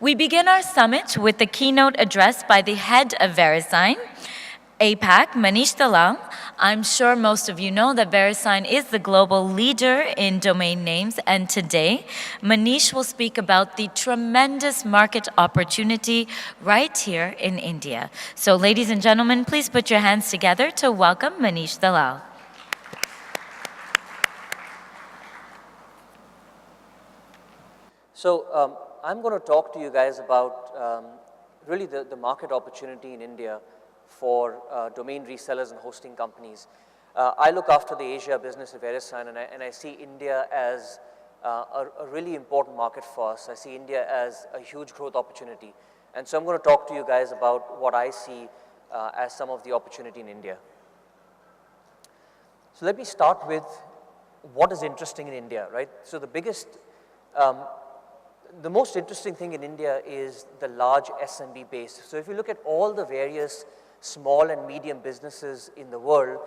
We begin our summit with the keynote address by the head of Verisign, APAC, Manish Dalal. I'm sure most of you know that Verisign is the global leader in domain names, and today, Manish will speak about the tremendous market opportunity right here in India. So ladies and gentlemen, please put your hands together to welcome Manish Dalal. So I'm going to talk to you guys about really the market opportunity in India for domain resellers and hosting companies. I look after the Asia business of Verisign, and I see India as a really important market for us. I see India as a huge growth opportunity. And so I'm going to talk to you guys about what I see as some of the opportunity in India. So let me start with what is interesting in India, right? So the most interesting thing in India is the large SMB base. So if you look at all the various small and medium businesses in the world,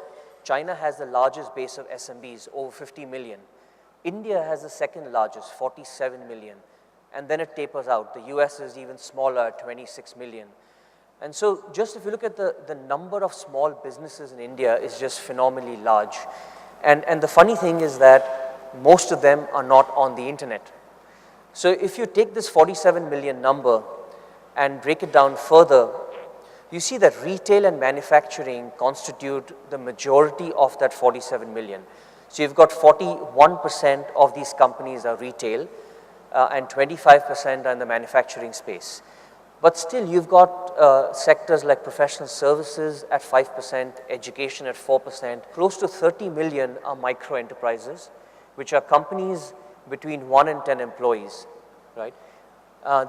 China has the largest base of SMBs, over 50 million. India has the second largest, 47 million. And then it tapers out. The US is even smaller, 26 million. And so just if you look at the number of small businesses in India is just phenomenally large. And the funny thing is that most of them are not on the internet. So if you take this 47 million number and break it down further, you see that retail and manufacturing constitute the majority of that 47 million. So you've got 41% of these companies are retail and 25% are in the manufacturing space. But still you've got sectors like professional services at 5%, education at 4%. Close to 30 million are micro enterprises, which are companies between 1 and 10 employees, right?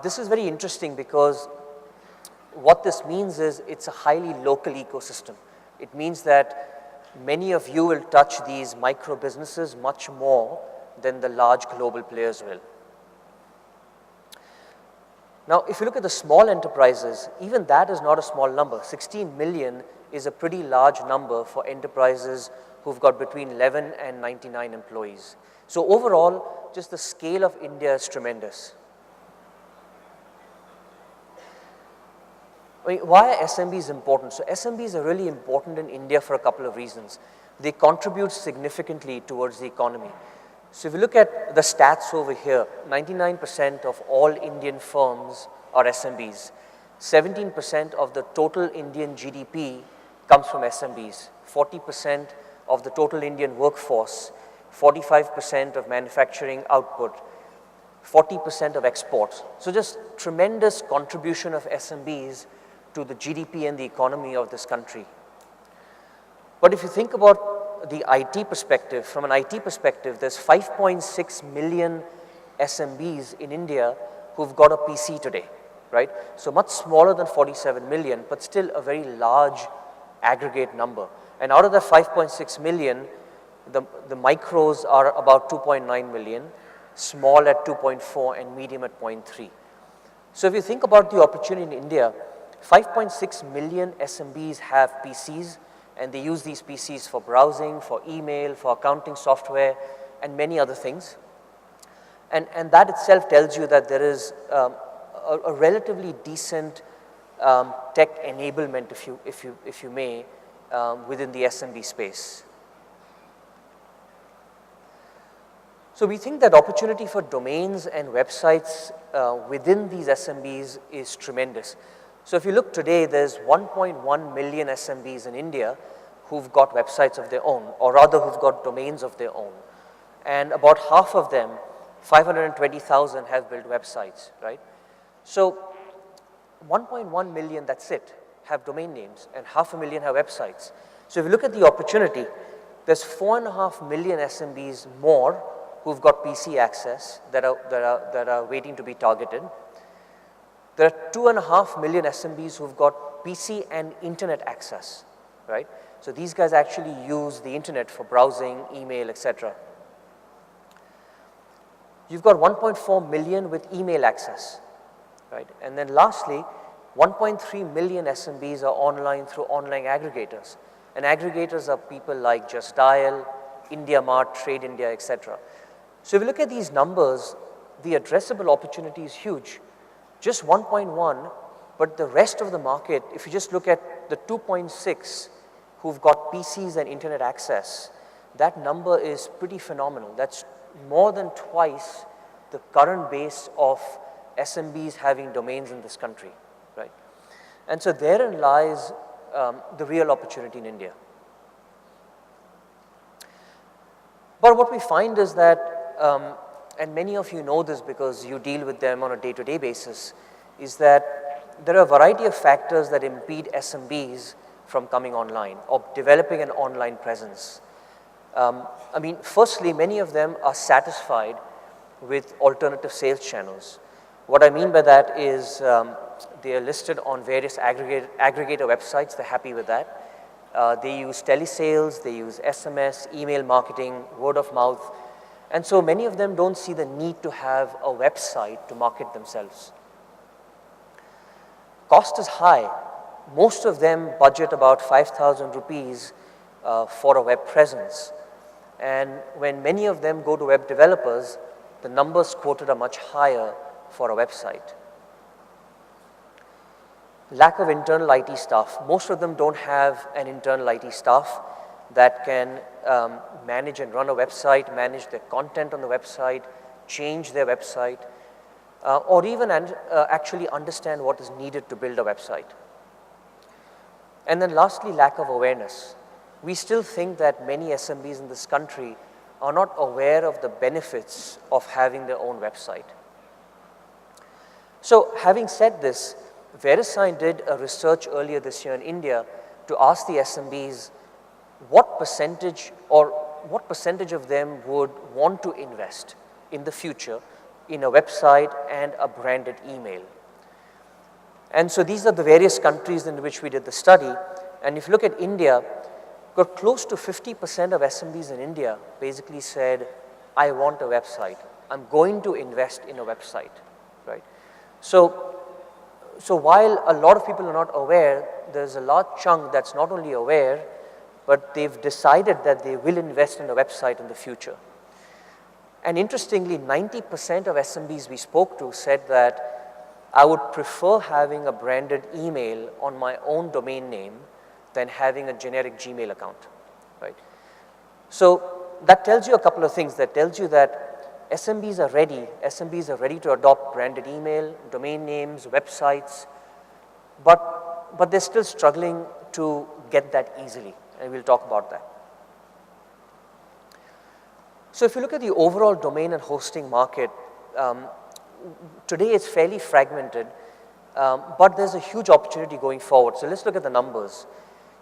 This is very interesting because what this means is it's a highly local ecosystem. It means that many of you will touch these micro businesses much more than the large global players will. Now, if you look at the small enterprises, even that is not a small number. 16 million is a pretty large number for enterprises who've got between 11 and 99 employees. So overall, just the scale of India is tremendous. I mean, why are SMBs important? So SMBs are really important in India for a couple of reasons. They contribute significantly towards the economy. So if you look at the stats over here, 99% of all Indian firms are SMBs. 17% of the total Indian GDP comes from SMBs. 40% of the total Indian workforce, 45% of manufacturing output, 40% of exports. So just tremendous contribution of SMBs to the GDP and the economy of this country. But if you think about the IT perspective, from an IT perspective, there's 5.6 million SMBs in India who've got a PC today, right? So much smaller than 47 million, but still a very large aggregate number. And out of the 5.6 million, the micros are about 2.9 million, small at 2.4 and medium at 0.3. So if you think about the opportunity in India, 5.6 million SMBs have PCs, and they use these PCs for browsing, for email, for accounting software, and many other things. And that itself tells you that there is a relatively decent tech enablement, if you may, within the SMB space. So we think that opportunity for domains and websites within these SMBs is tremendous. So if you look today, there's 1.1 million SMBs in India who've got websites of their own, or rather who've got domains of their own. And about half of them, 520,000, have built websites, right? So 1.1 million, that's it, have domain names, and 500,000 have websites. So if you look at the opportunity, there's 4.5 million SMBs more who've got PC access that are waiting to be targeted. There are 2.5 million SMBs who've got PC and internet access, right? So these guys actually use the internet for browsing, email, etc. You've got 1.4 million with email access, right? And then lastly, 1.3 million SMBs are online through online aggregators. And aggregators are people like Just Dial, IndiaMart, Trade India, etc. So if you look at these numbers, the addressable opportunity is huge. Just 1.1, but the rest of the market, if you just look at the 2.6 who've got PCs and internet access, that number is pretty phenomenal. That's more than twice the current base of SMBs having domains in this country, right? And so therein lies the real opportunity in India. But what we find is that, and many of you know this because you deal with them on a day-to-day basis, is that there are a variety of factors that impede SMBs from coming online or developing an online presence. I mean, firstly, many of them are satisfied with alternative sales channels. What I mean by that is they are listed on various aggregator websites, they're happy with that. They use telesales, they use SMS, email marketing, word of mouth, and so many of them don't see the need to have a website to market themselves. Cost is high. Most of them budget about 5,000 rupees for a web presence. And when many of them go to web developers, the numbers quoted are much higher for a website. Lack of internal IT staff. Most of them don't have an internal IT staff that can manage and run a website, manage their content on the website, change their website, or even actually understand what is needed to build a website. And then lastly, lack of awareness. We still think that many SMBs in this country are not aware of the benefits of having their own website. So having said this, Verisign did a research earlier this year in India to ask the SMBs what percentage of them would want to invest in the future in a website and a branded email. And so these are the various countries in which we did the study. And if you look at India, got close to 50% of SMBs in India basically said, I want a website. I'm going to invest in a website, right? So while a lot of people are not aware, there's a large chunk that's not only aware, but they've decided that they will invest in a website in the future. And interestingly, 90% of SMBs we spoke to said that I would prefer having a branded email on my own domain name than having a generic Gmail account, right? So that tells you a couple of things. That tells you that SMBs are ready to adopt branded email, domain names, websites, but they're still struggling to get that easily, and we'll talk about that. So if you look at the overall domain and hosting market, today it's fairly fragmented, but there's a huge opportunity going forward. So let's look at the numbers.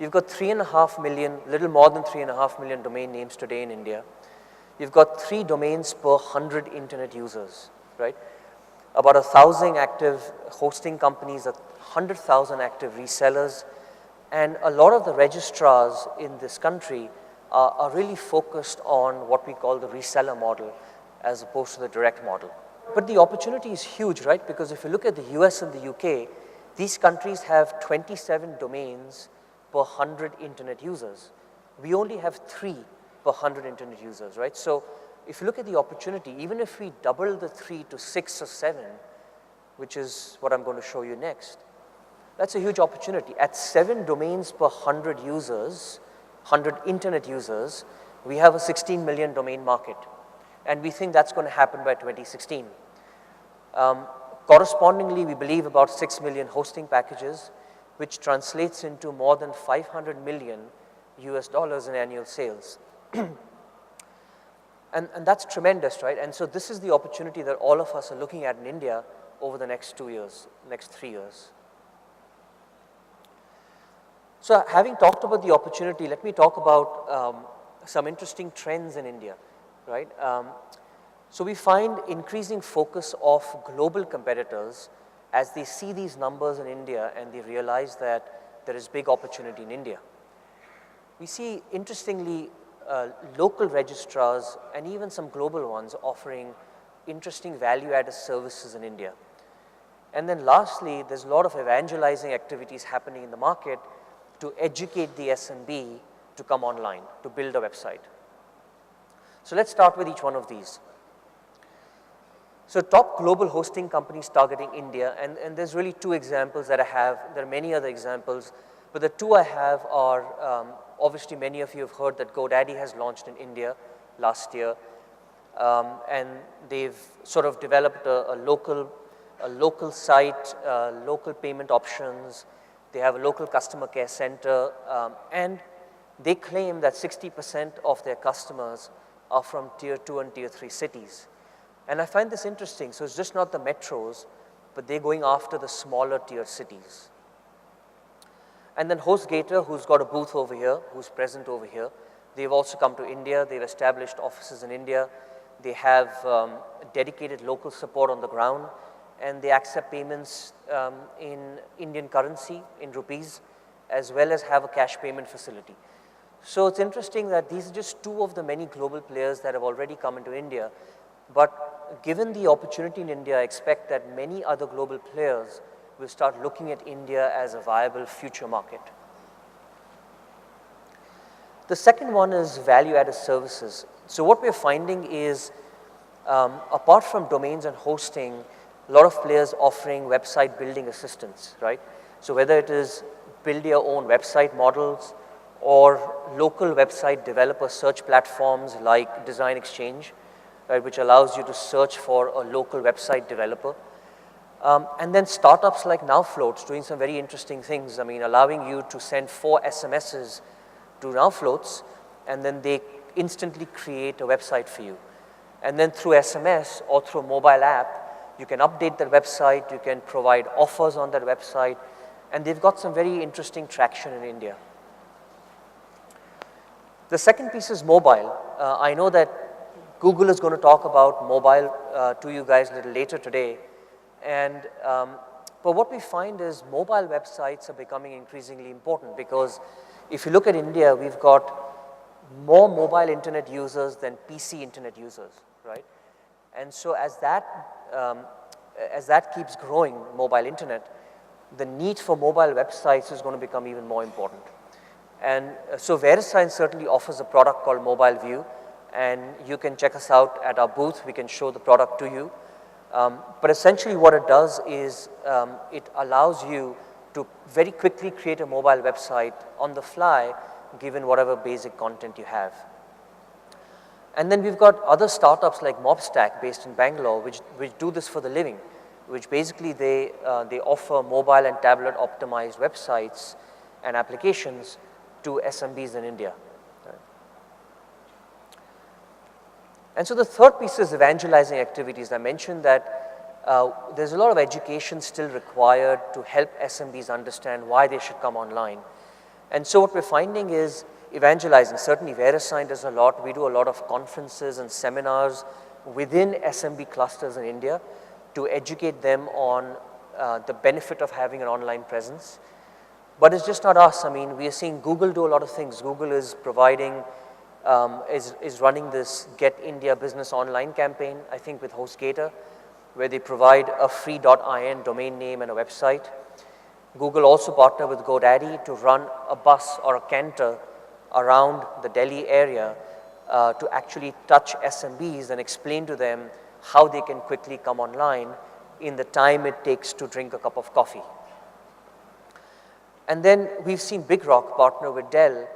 You've got 3.5 million, little more than 3.5 million domain names today in India. You've got 3 domains per 100 internet users, right? About 1,000 active hosting companies, 100,000 active resellers, and a lot of the registrars in this country are really focused on what we call the reseller model as opposed to the direct model. But the opportunity is huge, right? Because if you look at the US and the UK, these countries have 27 domains per 100 internet users. We only have 3 per 100 internet users, right? So if you look at the opportunity, even if we double the 3 to 6 or 7, which is what I'm going to show you next, that's a huge opportunity. At 7 domains per 100 users, 100 internet users, we have a 16 million domain market. And we think that's going to happen by 2016. Correspondingly, we believe about 6 million hosting packages, which translates into more than $500 million in annual sales. And that's tremendous, right? And so this is the opportunity that all of us are looking at in India over the next 2 years, next 3 years. So having talked about the opportunity, let me talk about some interesting trends in India, right? So we find increasing focus of global competitors as they see these numbers in India and they realize that there is big opportunity in India. We see, interestingly, local registrars and even some global ones offering interesting value-added services in India. And then lastly, there's a lot of evangelizing activities happening in the market to educate the SMB to come online, to build a website. So let's start with each one of these. So top global hosting companies targeting India, and there's really two examples that I have. There are many other examples, but the two I have are, obviously many of you have heard that GoDaddy has launched in India last year, and they've sort of developed a local site, local payment options. They have a local customer care center, and they claim that 60% of their customers are from tier 2 and tier 3 cities. And I find this interesting. So it's just not the metros, but they're going after the smaller tier cities. And then HostGator, who's got a booth over here, who's present over here, they've also come to India. They've established offices in India. They have dedicated local support on the ground, and they accept payments in Indian currency, in rupees, as well as have a cash payment facility. So it's interesting that these are just two of the many global players that have already come into India. But given the opportunity in India, I expect that many other global players will start looking at India as a viable future market. The second one is value-added services. So what we're finding is, apart from domains and hosting, a lot of players offering website building assistance, right? So whether it is build your own website models or local website developer search platforms like Design Exchange, right, which allows you to search for a local website developer. And then startups like NowFloats doing some very interesting things. I mean, allowing you to send 4 SMSs to NowFloats, and then they instantly create a website for you. And then through SMS or through a mobile app, you can update that website, you can provide offers on that website, and they've got some very interesting traction in India. The second piece is mobile. I know that Google is going to talk about mobile to you guys a little later today. And, but what we find is mobile websites are becoming increasingly important, because if you look at India, we've got more mobile internet users than PC internet users, right? And so as that keeps growing, mobile internet, the need for mobile websites is going to become even more important. And so Verisign certainly offers a product called Mobile View, and you can check us out at our booth. We can show the product to you. But essentially what it does is it allows you to very quickly create a mobile website on the fly, given whatever basic content you have. And then we've got other startups like Mobstack based in Bangalore, which do this for the living, which basically they offer mobile and tablet optimized websites and applications to SMBs in India. And so the third piece is evangelizing activities. I mentioned that there's a lot of education still required to help SMBs understand why they should come online. And so what we're finding is evangelizing. Certainly Verisign does a lot. We do a lot of conferences and seminars within SMB clusters in India to educate them on the benefit of having an online presence. But it's just not us. I mean, we are seeing Google do a lot of things. Google is providing, is running this Get India Business Online campaign, I think with HostGator, where they provide a free .in domain name and a website. Google also partnered with GoDaddy to run a bus or a canter around the Delhi area to actually touch SMBs and explain to them how they can quickly come online in the time it takes to drink a cup of coffee. And then we've seen Big Rock partner with Dell,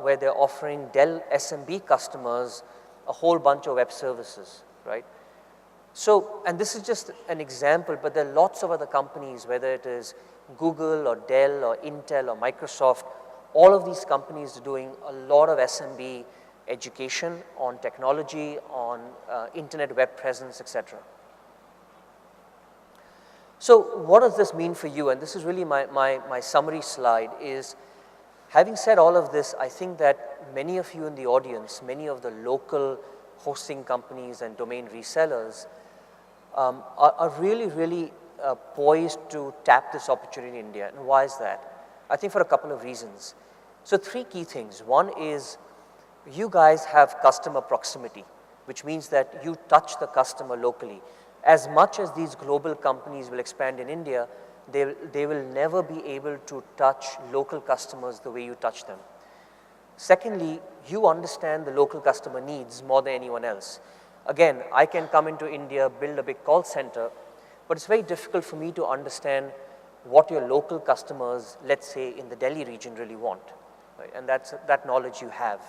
where they're offering Dell SMB customers a whole bunch of web services, right? So, and this is just an example, but there are lots of other companies, whether it is Google or Dell or Intel or Microsoft, all of these companies are doing a lot of SMB education on technology, on internet web presence, etc. So what does this mean for you? And this is really my summary slide is, having said all of this, I think that many of you in the audience, many of the local hosting companies and domain resellers are really poised to tap this opportunity in India. And why is that? I think for a couple of reasons. So 3 key things. One is you guys have customer proximity, which means that you touch the customer locally. As much as these global companies will expand in India, they will never be able to touch local customers the way you touch them. Secondly, you understand the local customer needs more than anyone else. Again, I can come into India, build a big call center, but it's very difficult for me to understand what your local customers, let's say in the Delhi region, really want, right? And that knowledge you have.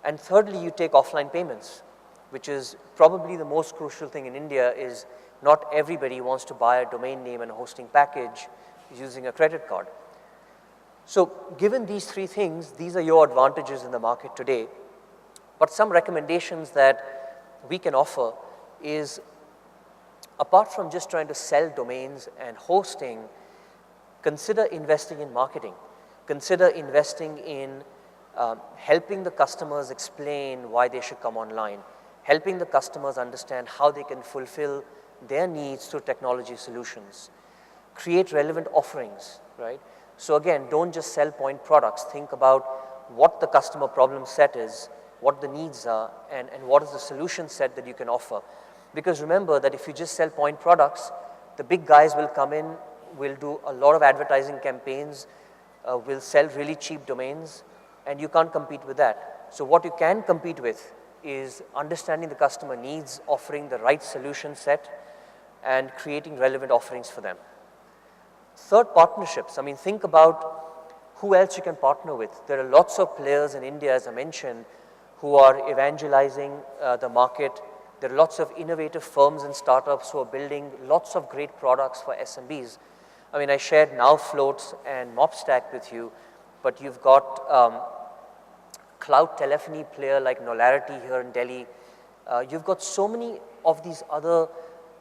And thirdly, you take offline payments, which is probably the most crucial thing in India. Is not everybody wants to buy a domain name and a hosting package using a credit card. So given these three things, these are your advantages in the market today. But some recommendations that we can offer is, apart from just trying to sell domains and hosting, consider investing in marketing. Consider investing in helping the customers explain why they should come online, helping the customers understand how they can fulfill their needs through technology solutions. Create relevant offerings, right? So again, don't just sell point products. Think about what the customer problem set is, what the needs are, and what is the solution set that you can offer. Because remember that if you just sell point products, the big guys will come in, will do a lot of advertising campaigns, will sell really cheap domains, and you can't compete with that. So what you can compete with is understanding the customer needs, offering the right solution set, and creating relevant offerings for them. Third, partnerships. I mean, think about who else you can partner with. There are lots of players in India, as I mentioned, who are evangelizing the market. There are lots of innovative firms and startups who are building lots of great products for SMBs. I mean, I shared Now Floats and Mobstack with you, but you've got cloud telephony player like Nolarity here in Delhi. You've got so many of these other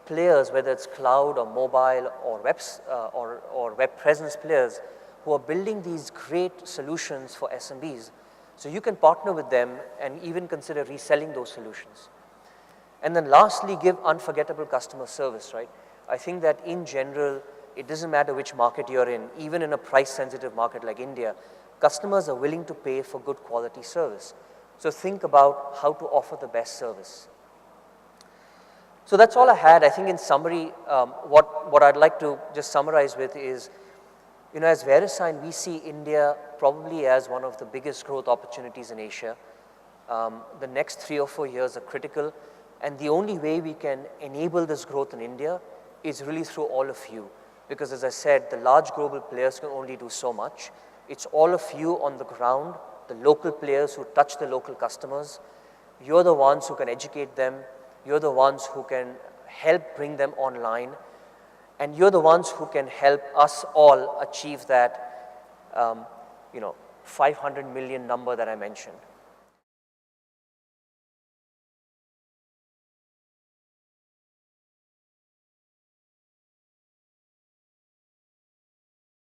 players, whether it's cloud or mobile or web presence players, who are building these great solutions for SMBs. So you can partner with them and even consider reselling those solutions. And then lastly, give unforgettable customer service, right? I think that in general, it doesn't matter which market you're in, even in a price-sensitive market like India, customers are willing to pay for good quality service. So think about how to offer the best service. So that's all I had. I think in summary, what I'd like to just summarize with is, you know, as Verisign, we see India probably as one of the biggest growth opportunities in Asia. The next 3 or 4 years are critical, and the only way we can enable this growth in India is really through all of you. Because as I said, the large global players can only do so much. It's all of you on the ground, the local players who touch the local customers. You're the ones who can educate them. You're the ones who can help bring them online. And you're the ones who can help us all achieve that, 500 million number that I mentioned.